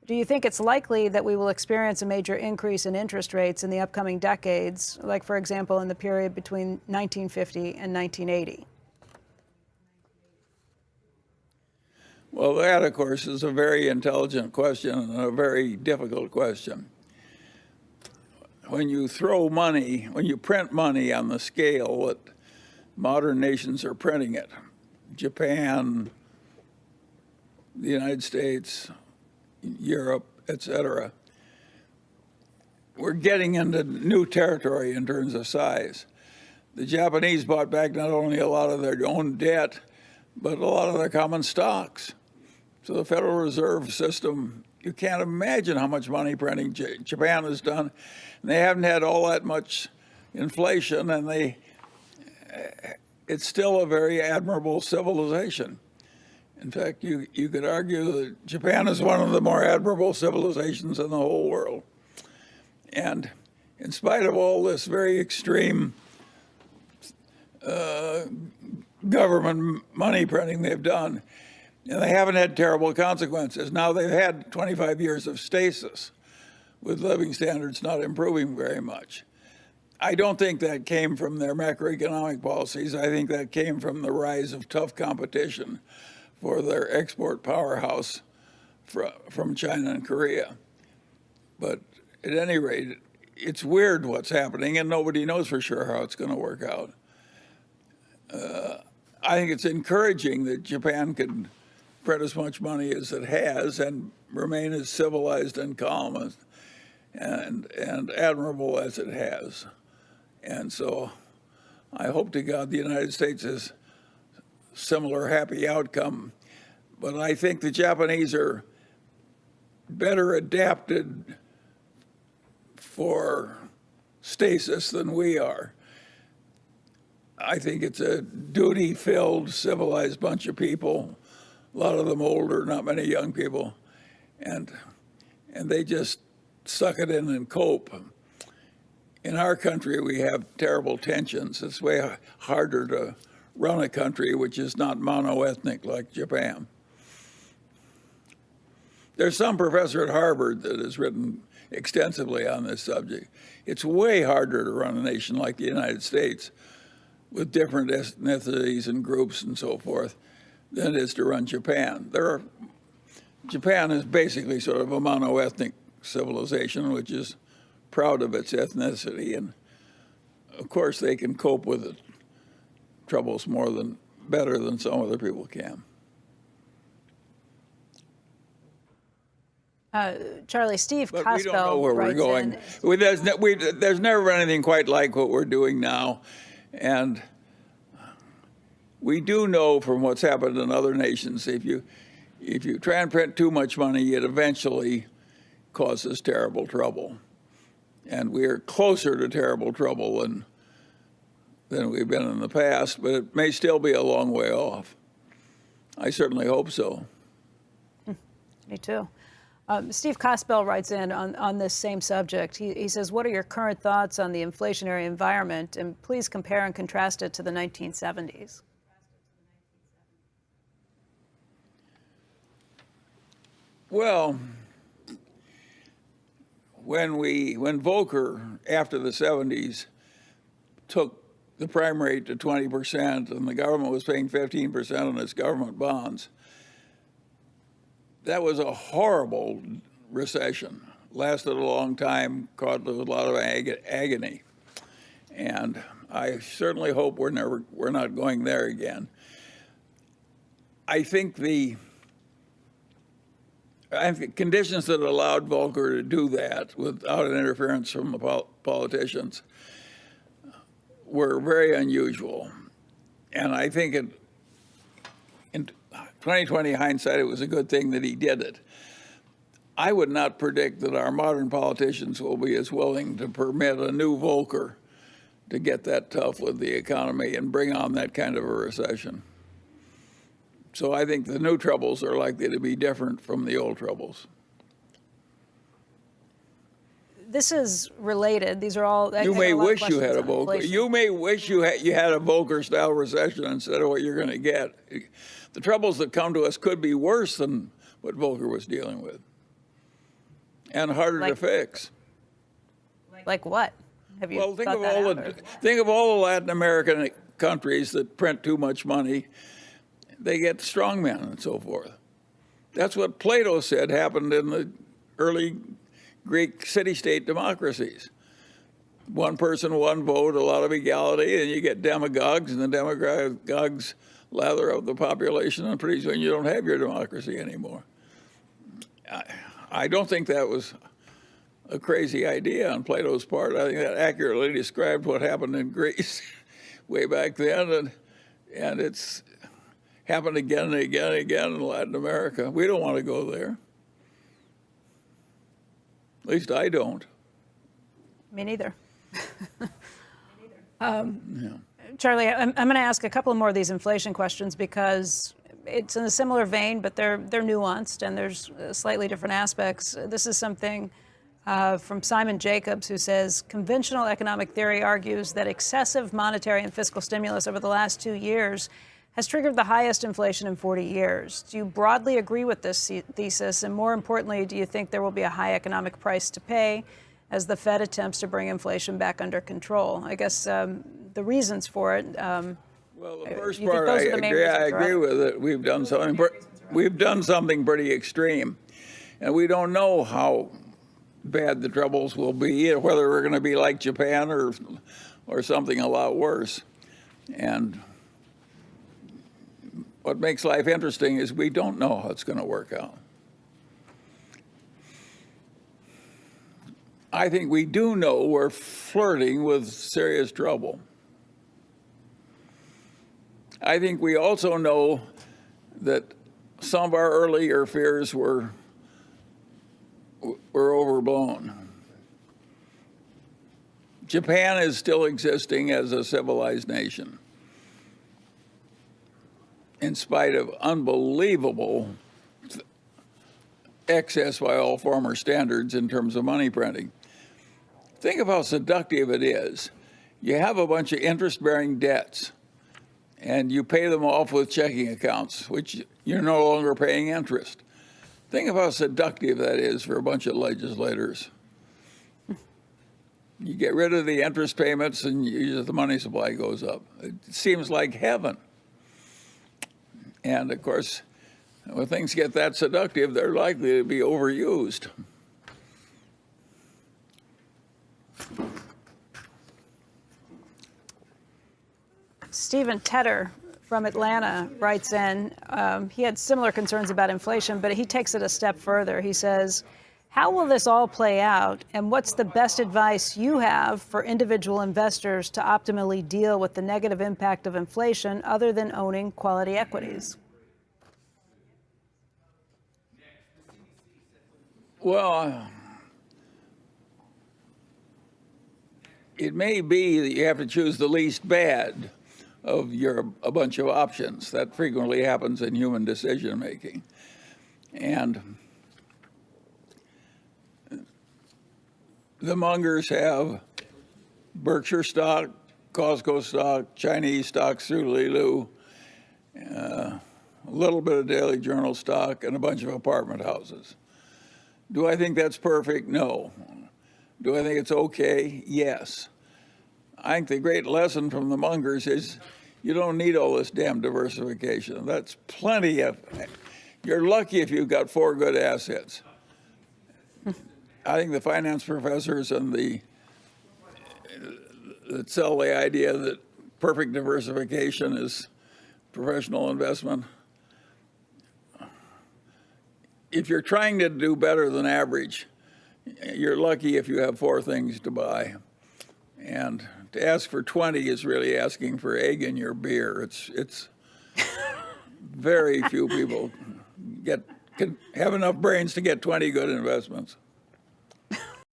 Do you think it's likely that we will experience a major increase in interest rates in the upcoming decades, like, for example, in the period between 1950 and 1980? Well, that, of course, is a very intelligent question and a very difficult question. When you throw money, when you print money on the scale that modern nations are printing it, Japan, the United States, Europe, etc., we're getting into new territory in terms of size. The Japanese bought back not only a lot of their own debt, but a lot of their common stocks. So the Federal Reserve System, you can't imagine how much money printing Japan has done. And they haven't had all that much inflation, and it's still a very admirable civilization. In fact, you could argue that Japan is one of the more admirable civilizations in the whole world. And in spite of all this very extreme government money printing they've done, and they haven't had terrible consequences. Now they've had 25 years of stasis with living standards not improving very much. I don't think that came from their macroeconomic policies. I think that came from the rise of tough competition for their export powerhouse from China and Korea. But at any rate, it's weird what's happening, and nobody knows for sure how it's going to work out. I think it's encouraging that Japan can print as much money as it has and remain as civilized and calm and admirable as it has. And so I hope to God the United States has similar happy outcome. But I think the Japanese are better adapted for stasis than we are. I think it's a duty-filled, civilized bunch of people, a lot of them older, not many young people, and they just suck it in and cope. In our country, we have terrible tensions. It's way harder to run a country which is not mono-ethnic like Japan. There's some professor at Harvard that has written extensively on this subject. It's way harder to run a nation like the United States with different ethnicities and groups and so forth than it is to run Japan. Japan is basically sort of a mono-ethnic civilization which is proud of its ethnicity, and of course they can cope with the troubles better than some other people can. Charlie, Steve But Cospel we don't know where we're going. There's never been anything quite like what we're doing now. And we do know from what's happened in other nations, if you try and print too much money, it eventually causes terrible trouble. And we are closer to terrible trouble than we've been in the past, but it may still be a long way off. I certainly hope so. Me too. Steve Cospel writes in on this same subject. He says, what are your current thoughts on the inflationary environment? And please compare and contrast it to the 1970s. Well, when Volcker, after the 70s, took the prime rate to 20% and the government was paying 15% on its government bonds, that was a horrible recession. Lasted a long time, caused a lot of agony. And I certainly hope we're not going there again. I think the conditions that allowed Volcker to do that without an interference from the politicians were very unusual. And I think in 2020 hindsight, it was a good thing that he did it. I would not predict that our modern politicians will be as willing to permit a new Volcker to get that tough with the economy and bring on that kind of a recession. So I think the new troubles are likely to be different from the old troubles. This is related. These are all. You may wish you had a Volcker. You may wish you had a Volcker-style recession instead of what you're going to get. The troubles that come to us could be worse than what Volcker was dealing with. and harder to Like- fix. Like what? Have you Well, think thought of that all out, the or- think of all the Latin American countries that print too much money. They get strongmen and so forth. That's what Plato said happened in the early Greek city-state democracies. One person, one vote, a lot of equality, and you get demagogues, and the demagogues lather up the population, and pretty soon you don't have your democracy anymore. I don't think that was a crazy idea on Plato's part. I think that accurately described what happened in Greece way back then, and it's happened again and again and again in Latin America. We don't want to go there. At least I don't. Me neither. Charlie, I'm going to ask a couple more of these inflation questions because it's in a similar vein, but they're nuanced and there's slightly different aspects. This is something from Simon Jacobs, who says, conventional economic theory argues that excessive monetary and fiscal stimulus over the last 2 years has triggered the highest inflation in 40 years. Do you broadly agree with this thesis? And more importantly, do you think there will be a high economic price to pay as the Fed attempts to bring inflation back under control? I guess the reasons for it. Well, the first you think part, those I are the main agree. I reasons, or agree others? with it. We've done something pretty extreme, and we don't know how bad the troubles will be, whether we're going to be like Japan or something a lot worse. And what makes life interesting is we don't know how it's going to work out. I think we do know we're flirting with serious trouble. I think we also know that some of our earlier fears were overblown. Japan is still existing as a civilized nation, in spite of unbelievable excess by all former standards in terms of money printing. Think of how seductive it is. You have a bunch of interest-bearing debts, and you pay them off with checking accounts, which you're no longer paying interest. Think of how seductive that is for a bunch of legislators. You get rid of the interest payments and the money supply goes up. It seems like heaven. And of course, when things get that seductive, they're likely to be overused. Stephen Tedder from Atlanta writes in, he had similar concerns about inflation, but he takes it a step further. He says, how will this all play out, and what's the best advice you have for individual investors to optimally deal with the negative impact of inflation other than owning quality equities? Well, it may be that you have to choose the least bad of a bunch of options. That frequently happens in human decision making. And the mongers have Berkshire stock, Costco stock, Chinese stocks through Lilu, a little bit of Daily Journal stock, and a bunch of apartment houses. Do I think that's perfect? No. Do I think it's okay? Yes. I think the great lesson from the mongers is you don't need all this damn diversification. That's plenty of, you're lucky if you've got 4 good assets. I think the finance professors and that sell the idea that perfect diversification is professional investment. If you're trying to do better than average, you're lucky if you have 4 things to buy. And to ask for 20 is really asking for egg in your beer. It's very few people can have enough brains to get 20 good investments.